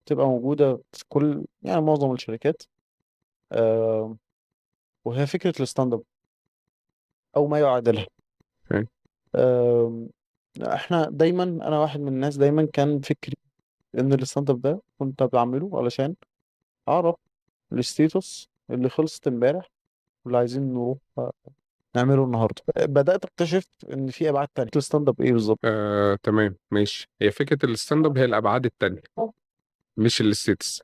بتبقى موجودة في كل يعني معظم الشركات. آه، وهي فكرة الستاند اب أو ما يعادلها. اوكي. آه، احنا دايما، أنا واحد من الناس دايما كان فكري إن الستاند اب ده كنت بعمله علشان أعرف الستيتس اللي خلصت امبارح واللي عايزين نروح نعمله النهارده. بدأت أكتشف إن في أبعاد تانية. الستاند اب إيه بالظبط؟ تمام ماشي، هي فكرة الستاند اب هي الأبعاد التانية مش الستيتس.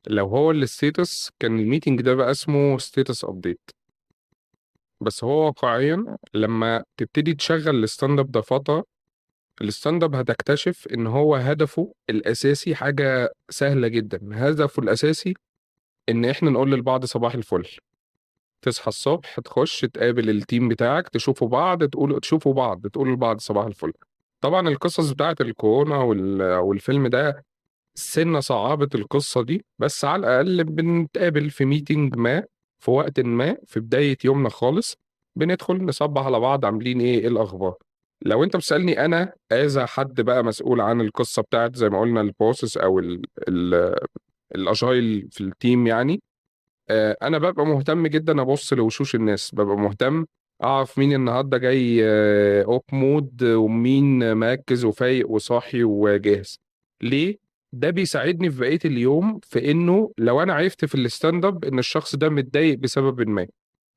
لو هو الستيتس كان الميتنج ده بقى اسمه ستيتس ابديت. بس هو واقعيا لما تبتدي تشغل الستاند اب ده فترة، الستاند اب هتكتشف ان هو هدفه الاساسي حاجة سهلة جدا. هدفه الاساسي ان احنا نقول لبعض صباح الفل. تصحى الصبح تخش تقابل التيم بتاعك، تشوفوا بعض تقولوا لبعض صباح الفل. طبعا القصص بتاعت الكورونا والفيلم ده سنة صعبت القصة دي، بس على الأقل بنتقابل في ميتنج ما في وقت ما في بداية يومنا خالص، بندخل نصبح على بعض عاملين إيه الأخبار. لو أنت بتسألني أنا إذا حد بقى مسؤول عن القصة بتاعت زي ما قلنا البروسيس أو الأجايل في التيم يعني، أنا ببقى مهتم جدا أبص لوشوش الناس، ببقى مهتم أعرف مين النهاردة جاي أوب مود ومين مركز وفايق وصاحي وجاهز. ليه؟ ده بيساعدني في بقية اليوم في إنه لو أنا عرفت في الستاند أب إن الشخص ده متضايق بسبب ما،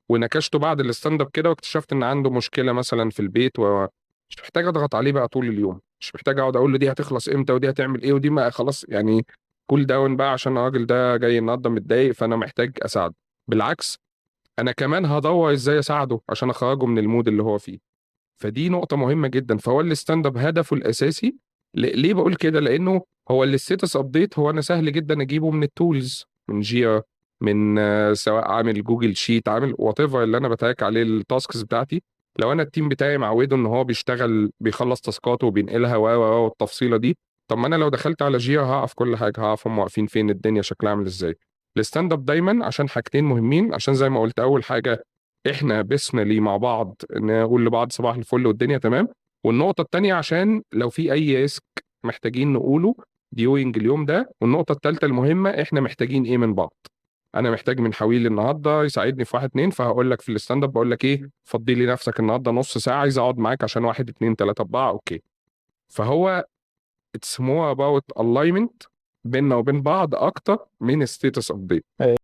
ونكشته بعد الستاند اب كده واكتشفت إن عنده مشكلة مثلا في البيت، ومش محتاج أضغط عليه بقى طول اليوم، مش محتاج أقعد أقول له دي هتخلص إمتى ودي هتعمل إيه ودي ما خلاص يعني. كول داون بقى عشان الراجل ده جاي النهارده متضايق فأنا محتاج أساعده. بالعكس، أنا كمان هدور إزاي أساعده عشان أخرجه من المود اللي هو فيه. فدي نقطة مهمة جدا. فهو الستاند اب هدفه الأساسي، ليه بقول كده؟ لأنه هو الستاتس ابديت هو أنا سهل جدا أجيبه من التولز، من جيرا، من سواء عامل جوجل شيت، عامل وات ايفر اللي أنا بتاعك عليه التاسكس بتاعتي. لو أنا التيم بتاعي معوده إن هو بيشتغل بيخلص تاسكاته وبينقلها والتفصيلة دي، طب ما أنا لو دخلت على جيرا هعرف كل حاجة، هعرف هم واقفين فين، الدنيا شكلها عامل إزاي. الستاند اب دايما عشان حاجتين مهمين، عشان زي ما قلت أول حاجة احنا بسملي مع بعض نقول لبعض صباح الفل والدنيا تمام. والنقطة التانية عشان لو في أي ريسك محتاجين نقوله ديوينج اليوم ده. والنقطة التالتة المهمة، احنا محتاجين ايه من بعض. أنا محتاج من حويل النهاردة يساعدني في واحد اتنين، فهقول لك في الستاند اب بقول لك ايه، فضي لي نفسك النهاردة نص ساعة عايز أقعد معاك عشان واحد اتنين تلاتة أربعة أوكي. فهو it's more about alignment بيننا وبين بعض أكتر من status update.